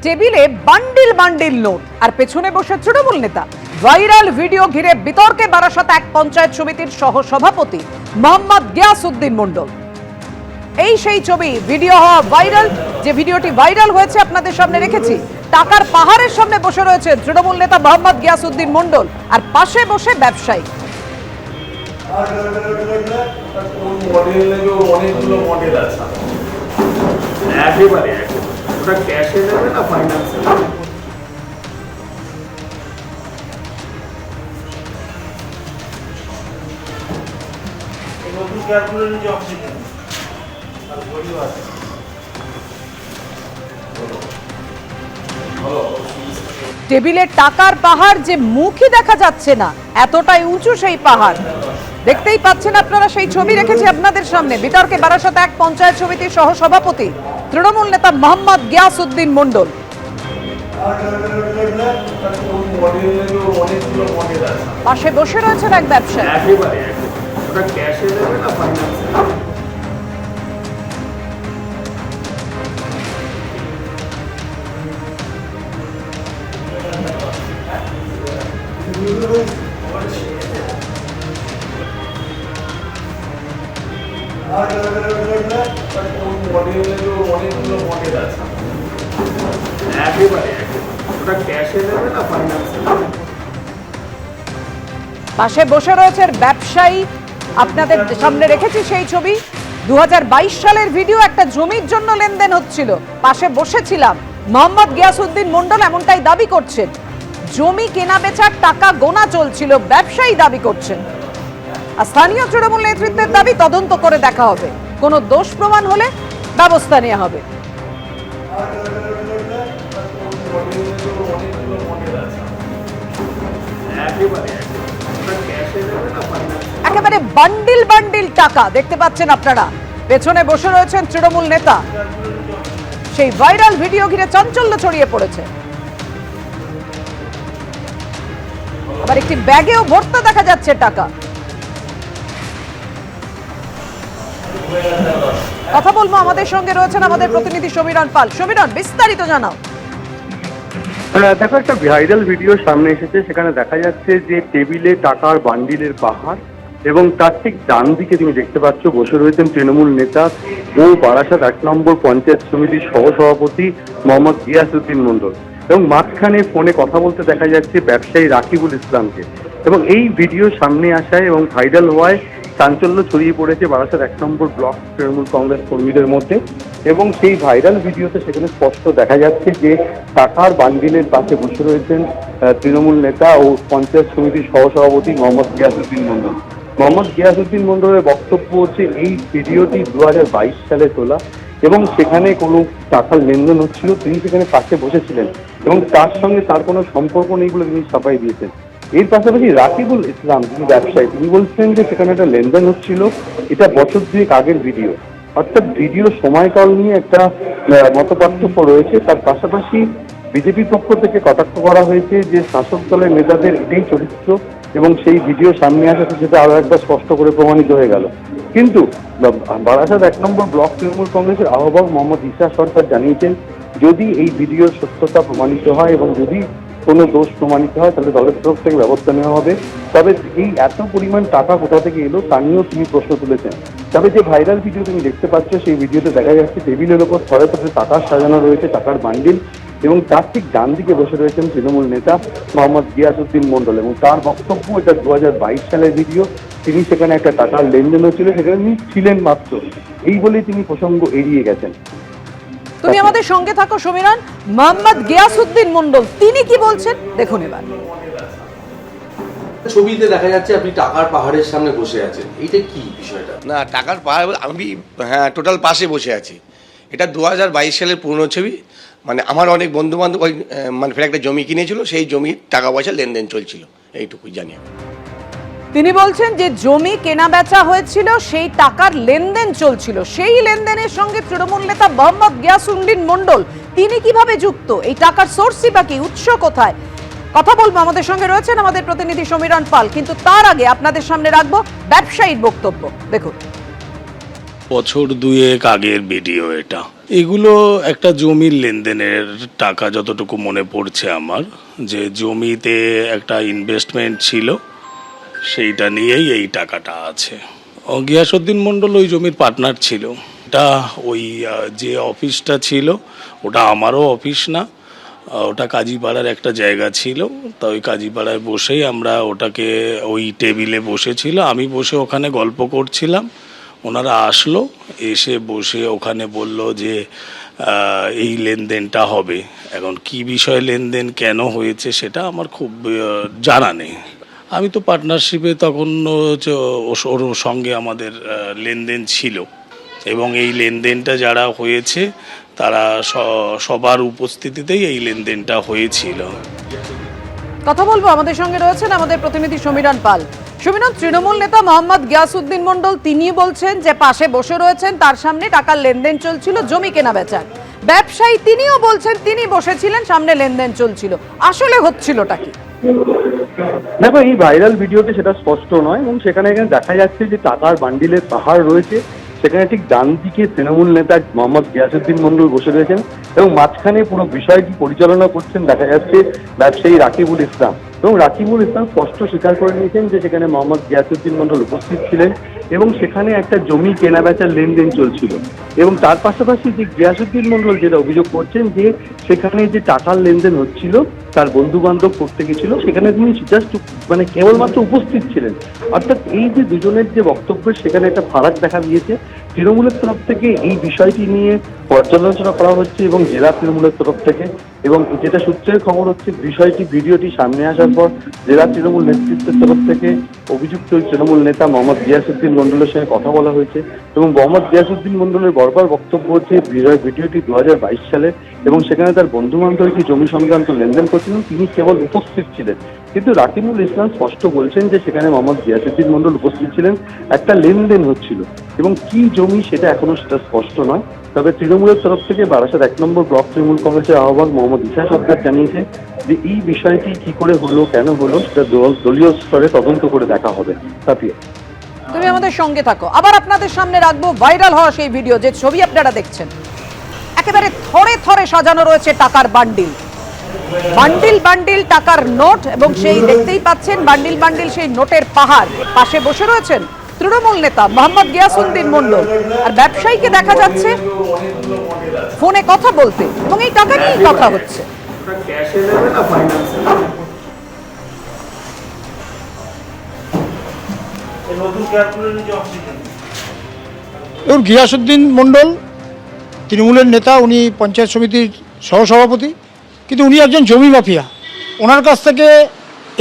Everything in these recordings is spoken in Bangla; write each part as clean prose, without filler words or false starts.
টেবিলে বান্ডিল বান্ডিল নোট আর পেছনে বসে তৃণমূল নেতা। ভাইরাল ভিডিও ঘিরে বিতর্কে বারাসাত এক পঞ্চায়েত সমিতির সহ সভাপতি মোহাম্মদ গিয়াসউদ্দিন মণ্ডল। এই সেই ছবি, ভিডিও হওয়া ভাইরাল। যে ভিডিওটি ভাইরাল হয়েছে আপনাদের সামনে রেখেছি। টাকার পাহাড়ের সামনে বসে রয়েছে তৃণমূল নেতা মোহাম্মদ গিয়াসউদ্দিন মণ্ডল আর পাশে বসে ব্যবসায়ী। টেবিলে টাকার পাহাড়, যে মুখই দেখা যাচ্ছে না, এতটাই উঁচু সেই পাহাড়। দেখতেই পাচ্ছেন আপনারা, সেই ছবি রেখেছি আপনাদের সামনে। বিতর্কে বারাসাত এক পঞ্চায়েত সমিতির সহ সভাপতি তৃণমূল নেতা মোহাম্মদ গিয়াসউদ্দিন মণ্ডল। পাশে বসে রয়েছেন এক ব্যবসায়ী। পাশে বসে রয়েছে ব্যবসায়ী। আপনাদের সামনে রেখেছি সেই ছবি। 2022 সালের ভিডিও। একটা জমির জন্য লেনদেন হচ্ছিল, পাশে বসেছিলাম। মোহাম্মদ গিয়াসউদ্দিন মণ্ডল এমনটাই দাবি করছেন। জমি কেনা বেচার টাকা গোনা চলছিল, ব্যবসায়ী দাবি করছেন। আর স্থানীয় তৃণমূল নেতৃত্বের দাবি, তদন্ত করে দেখা হবে, কোনো দোষ প্রমাণ হলে ব্যবস্থা নেওয়া হবে। একেবারে বান্ডিল বান্ডিল টাকা দেখতে পাচ্ছেন আপনারা। পেছনে বসে রয়েছেন তৃণমূল নেতা। সেই ভাইরাল ভিডিও ঘিরে চাঞ্চল্য ছড়িয়ে পড়েছে। আবার একটি ব্যাগেও ভর্তি দেখা যাচ্ছে টাকা। কথা বলবো, আমাদের সঙ্গে রয়েছেন আমাদের প্রতিনিধি সমীরণ পাল। সমীরণ, বিস্তারিত জানাও। দেখো, একটা ভাইরাল ভিডিও সামনে এসেছে। সেখানে দেখা যাচ্ছে যে টেবিলে টাকার বান্ডিলের পাহাড়, এবং তার ঠিক ডান দিকে তুমি দেখতে পাচ্ছ বসে রয়েছেন তৃণমূল নেতা ও বারাসাত 1 নম্বর পঞ্চায়েত সমিতির সহসভাপতি মোহাম্মদ গিয়াসউদ্দিন মণ্ডল, এবং মাঝখানে ফোনে কথা বলতে দেখা যাচ্ছে ব্যবসায়ী রাকিবুল ইসলামকে। এবং এই ভিডিও সামনে আসায় এবং ভাইরাল হওয়ায় চাঞ্চল্য ছড়িয়ে পড়েছে বারাসাত 1 নম্বর ব্লক তৃণমূল কংগ্রেস কর্মীদের মধ্যে। এবং সেই ভাইরাল ভিডিওতে সেখানে স্পষ্ট দেখা যাচ্ছে যে টাকার বান্ডিলের পাশে বসে রয়েছেন তৃণমূল নেতা ও পঞ্চায়েত সমিতির সহসভাপতি মোহাম্মদ গিয়াসউদ্দিন মণ্ডল। মোহাম্মদ গিয়াসউদ্দিন মণ্ডলের বক্তব্য হচ্ছে এই ভিডিওটি 2022 সালে তোলা, এবং সেখানে কোনো টাকার লেনদেন হচ্ছিল, তিনি সেখানে পাশে বসেছিলেন এবং তার সঙ্গে তার কোনো সম্পর্ক নেই বলে তিনি সাফাই দিয়েছেন। এর পাশাপাশি রাকিবুল ইসলাম, যিনি ব্যবসায়ী, তিনি বলছেন যে সেখানে একটা লেনদেন হচ্ছিল, এটা বছর 2 আগের ভিডিও। অর্থাৎ ভিডিওর সময়কাল নিয়ে একটা মতপার্থক্য রয়েছে। তার পাশাপাশি বিজেপির পক্ষ থেকে কটাক্ষ করা হয়েছে যে শাসক দলের নেতাদের এটাই চরিত্র, এবং সেই ভিডিও সামনে আসাতে সেটা আরো একবার স্পষ্ট করে প্রমাণিত হয়ে গেল। কিন্তু বারাসাত 1 নম্বর ব্লক তৃণমূল কংগ্রেসের আহ্বায়ক মোহাম্মদ ঈশা সরকার জানিয়েছেন, যদি এই ভিডিওর সত্যতা প্রমাণিত হয় এবং যদি কোনো দোষ প্রমাণিত হয় তাহলে দলের তরফ থেকে ব্যবস্থা নেওয়া হবে। তবে এই এত পরিমাণ টাকা কোথা থেকে এলো তা নিয়েও তিনি প্রশ্ন তুলেছেন। তবে যে ভাইরাল ভিডিও তুমি দেখতে পাচ্ছ, সেই ভিডিওতে দেখা যাচ্ছে টেবিলের ওপর থরে থরে টাকা সাজানো রয়েছে, টাকার বান্ডিল, এবং তার ঠিক ডান দিকে বসে রয়েছেন তৃণমূল নেতা মোহাম্মদ গিয়াসউদ্দিন মণ্ডল। এবং তার বক্তব্য, এটা 2022 সালের ভিডিও, তিনি সেখানে একটা টাকার লেনদেন হচ্ছিল, সেখানে তিনি ছিলেন মাত্র, এই বলেই তিনি প্রসঙ্গ এড়িয়ে গেছেন। তুমি আমাদের সঙ্গে থাকো সমীরণ। মোহাম্মদ গিয়াসউদ্দিন মণ্ডল তিনি কি বলছেন দেখুন এবার। ছবিতে দেখা যাচ্ছে আপনি টাকার পাহাড়ের সামনে বসে আছেন, এইটা কি বিষয়টা? না, টাকার পাহাড় আমি টোটাল পাশে বসে আছি। এটা 2022 সালের পুরনো ছবি। মানে আমার অনেক বন্ধু বান্ধব ওই ফের একটা জমি কিনেছিল, সেই জমির টাকা পয়সা লেনদেন চলছিল, এইটুকুই জানি। তিনি বলছেন যে জমি কেনা বেচা হয়েছিল, সেই টাকার লেনদেন চলছিল, সেই লেনদেনের সঙ্গে তৃণমূল নেতা মোহাম্মদ গিয়াসউদ্দিন মণ্ডল তিনি কিভাবে যুক্ত, এই টাকার সোর্সই বা কি, উৎস কোথায়, কথা বলবো। আমাদের সঙ্গে রয়েছেন আমাদের প্রতিনিধি সমীরণ পাল। কিন্তু তার আগে আপনাদের সামনে রাখবো ব্যবসায়ীর বক্তব্য। দেখুন। বছর 2 আগের ভিডিও এটা। এগুলো একটা জমির লেনদেনের টাকা, যতটুকু মনে পড়ছে আমার, যে জমিতে একটা ইনভেস্টমেন্ট ছিল, সেইটা নিয়েই এই টাকাটা আছে। গিয়াসউদ্দিন মণ্ডল ওই জমির পার্টনার ছিল। এটা ওই যে অফিসটা ছিল ওটা আমারও অফিস না, ওটা কাজীপাড়ার একটা জায়গা ছিল। তা ওই কাজীপাড়ায় বসেই আমরা ওটাকে, ওই টেবিলে বসেছিল, আমি বসে ওখানে গল্প করছিলাম, ওনারা আসলো, এসে বসে ওখানে বলল যে এই লেনদেনটা হবে। এখন কি বিষয়ে লেনদেন, কেন হয়েছে, সেটা আমার খুব জানা নেই। আমি তো পার্টনারশিপে তখন ওর সঙ্গে আমাদের লেনদেন ছিল, এবং এই লেনদেনটা যারা হয়েছে তারা সবার উপস্থিতিতেই এই লেনদেনটা হয়েছিল। কথা বলবো, আমাদের সঙ্গে রয়েছেন আমাদের প্রতিনিধি সমীরণ পাল। সমীরণ, তৃণমূল নেতা মোহাম্মদ গিয়াসউদ্দিন মণ্ডল তিনি বলছেন যে পাশে বসে রয়েছেন, তার সামনে টাকার লেনদেন চলছিল, জমি কেনা বেচার। ব্যবসায়ী তিনিও বলছেন তিনি বসেছিলেন, সামনে লেনদেন চলছিল। আসলে হচ্ছিলটা কি? দেখো, এই ভাইরাল ভিডিওতে সেটা স্পষ্ট নয়, এবং সেখানে দেখা যাচ্ছে যে টাকার বান্ডিলের পাহাড় রয়েছে। সেখানে ঠিক ডান দিকে তৃণমূল নেতা মোহাম্মদ গিয়াসউদ্দিন মণ্ডল বসে রয়েছেন, এবং মাঝখানে পুরো বিষয়টি পরিচালনা করছেন দেখা যাচ্ছে ব্যবসায়ী রাকিবুল ইসলাম। এবং রাকিবুল ইসলাম স্পষ্ট স্বীকার করে নিয়েছেন যে সেখানে মোহাম্মদ গিয়াসউদ্দিন মণ্ডল উপস্থিত ছিলেন, এবং সেখানে একটা জমি কেনা বেচার লেনদেন চলছিল। এবং তার পাশাপাশি যে গিয়াসউদ্দিন মণ্ডল যেটা অভিযোগ করছেন যে সেখানে যে টাকার লেনদেন হচ্ছিল, তার বন্ধু বান্ধব করতে গেছিল, সেখানে তিনি জাস্ট মানে কেবলমাত্র উপস্থিত ছিলেন। অর্থাৎ এই যে দুজনের যে বক্তব্য, সেখানে একটা ফারাক দেখা দিয়েছে। তৃণমূলের তরফ থেকে এই বিষয়টি নিয়ে পর্যালোচনা করা হচ্ছে, এবং জেলা তৃণমূলের তরফ থেকে, এবং যেটা সূত্রের খবর হচ্ছে বিষয়টি ভিডিওটি সামনে আসার পর জেলা তৃণমূল নেতৃত্বের তরফ থেকে অভিযুক্ত তৃণমূল নেতা মোহাম্মদ গিয়াসউদ্দিন মণ্ডলের সঙ্গে কথা বলা হয়েছে। এবং মোহাম্মদ গিয়াসউদ্দিন মণ্ডলের বারবার বক্তব্য হচ্ছে ভিডিওটি 2022 সালে, এবং সেখানে তার বন্ধু বান্ধব একটি জমি সংক্রান্ত লেনদেন করছিলেন, তিনি কেবল উপস্থিত ছিলেন। কিন্তু রাকিবুল ইসলাম স্পষ্ট বলছেন যে সেখানে মোহাম্মদ গিয়াসউদ্দিন মণ্ডল উপস্থিত ছিলেন, একটা লেনদেন হচ্ছিল, এবং কি জমি সেটা এখনো সেটা স্পষ্ট নয়। তবে তৃণমূলের তরফ থেকে বারাসাত 1 নম্বর ব্লক তৃণমূল কংগ্রেসের আহ্বায়ক মোহাম্মদ ইসা সরকার জানিয়েছে যে এই বিষয়টি কি করে হলো, কেন হলো, সেটা দলীয় স্তরে তদন্ত করে দেখা হবে। তাপিয়া, তুমি আমাদের সঙ্গে থাকো। আবার আপনাদের সামনে রাখবো ভাইরাল হওয়া সেই ভিডিও, যে ছবি আপনারা দেখছেন। একেবারে থরে থরে সাজানো রয়েছে টাকার বান্ডিল, বান্ডিল বান্ডিল টাকার নোট, এবং সেই দেখতেই পাচ্ছেন বান্ডিল বান্ডিল সেই নোটের পাহাড়। পাশে বসে রয়েছেন তৃণমূল নেতা মোহাম্মদ গিয়াসউদ্দিন মণ্ডল, আর ব্যবসায়ীকে দেখা যাচ্ছে ফোনে কথা বলতে, এবং এই টাকা নিয়েই কথা হচ্ছে। এবং গিয়াসউদ্দিন মণ্ডল তৃণমূলের নেতা, উনি পঞ্চায়েত সমিতির সহসভাপতি, কিন্তু উনি একজন জমি মাফিয়া। ওনার কাছ থেকে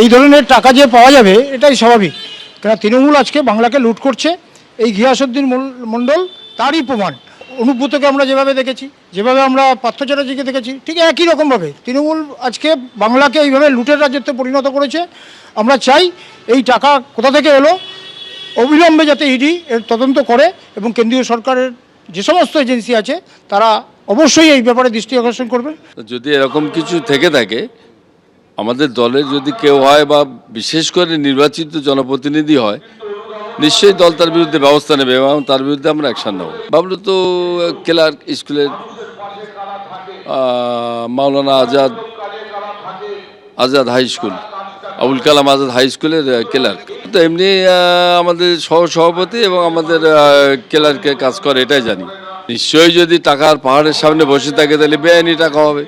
এই ধরনের টাকা যে পাওয়া যাবে এটাই স্বাভাবিক, কেন তৃণমূল আজকে বাংলাকে লুট করছে। এই গিয়াসউদ্দিন মণ্ডল তারই প্রমাণ। অনুব্রতকে আমরা যেভাবে দেখেছি, যেভাবে আমরা পার্থ চ্যাটার্জিকে দেখেছি, ঠিক একই রকমভাবে তৃণমূল আজকে বাংলাকে এইভাবে লুটের রাজ্যতে পরিণত করেছে। আমরা চাই এই টাকা কোথা থেকে এলো অবিলম্বে যাতে ইডি এর তদন্ত করে, এবং কেন্দ্রীয় সরকারের যে সমস্ত এজেন্সি আছে তারা অবশ্যই এই ব্যাপারে দৃষ্টি আকর্ষণ করবে। যদি এরকম কিছু থেকে থাকে, আমাদের দলের যদি কেউ হয় বা বিশেষ করে নির্বাচিত জনপ্রতিনিধি হয়, নিশ্চয়ই দল তার বিরুদ্ধে ব্যবস্থা নেবে, এবং তার বিরুদ্ধে আমরা অ্যাকশন নেব। বাবলু তো ক্লার্ক স্কুলের, মাওলানা Azad high school, Abul Kalam Azad high স্কুলের ক্লার্ক। তো এমনি আমাদের সহসভাপতি এবং আমাদের ক্লার্কের কাজ করে, এটাই জানি। নিশ্চয়ই যদি টাকার পাহাড়ের সামনে বসে থাকে তাহলে বেআইনি টাকা হবে,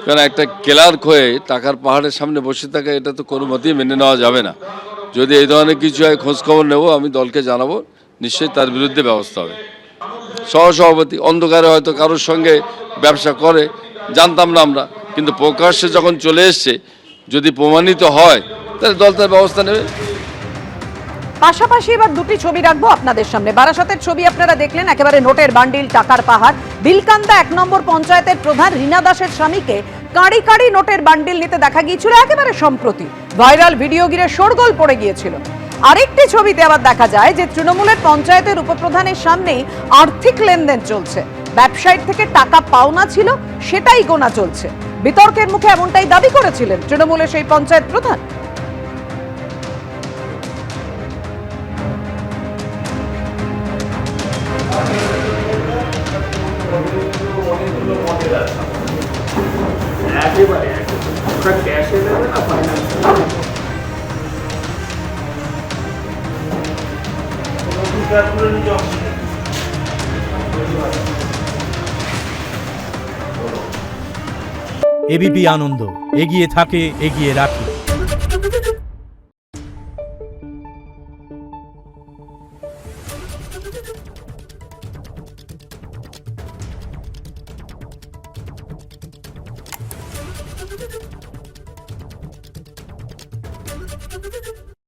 কারণ একটা ক্লার্ক হয়ে টাকার পাহাড়ের সামনে বসে থাকে এটা তো কোনো মতেই মেনে নেওয়া যাবে না। যদি এই ধরনের কিছু হয় খোঁজখবর নেব, আমি দলকে জানাবো, নিশ্চয়ই তার বিরুদ্ধে ব্যবস্থা হবে। সহসভাপতি অন্ধকারে হয়তো কারোর সঙ্গে ব্যবসা করে, জানতাম না আমরা, কিন্তু প্রকাশ্যে যখন চলে এসছে, যদি প্রমাণিত হয় তাহলে দল তার ব্যবস্থা নেবে। পাশাপাশি এবার দুটি ছবি রাখবো আপনাদের সামনে। বারাসাতের ছবি আপনারা দেখলেন, একেবারে নোটের বান্ডিল, টাকার পাহাড়। বিলকান্দা 1 নম্বর পঞ্চায়েতের প্রধান রীনা দাসের স্বামীকে কাঁড়ি কাঁড়ি নোটের বান্ডিল নিতে দেখা গিয়েছিল একেবারে সম্প্রতি। ভাইরাল ভিডিও ঘিরে শোরগোল পড়ে গিয়েছিল। আরেকটি ছবিতে আবার দেখা যায় যে তৃণমূলের পঞ্চায়েতের উপপ্রধানের সামনেই আর্থিক লেনদেন চলছে। ব্যবসায়ীর থেকে টাকা পাওনা ছিল, সেটাই গোনা চলছে। বিতর্কের মুখে এমনটাই দাবি করেছিলেন তৃণমূলের সেই পঞ্চায়েত প্রধান। এবিপি আনন্দ, এগিয়ে থাকে, এগিয়ে রাখে।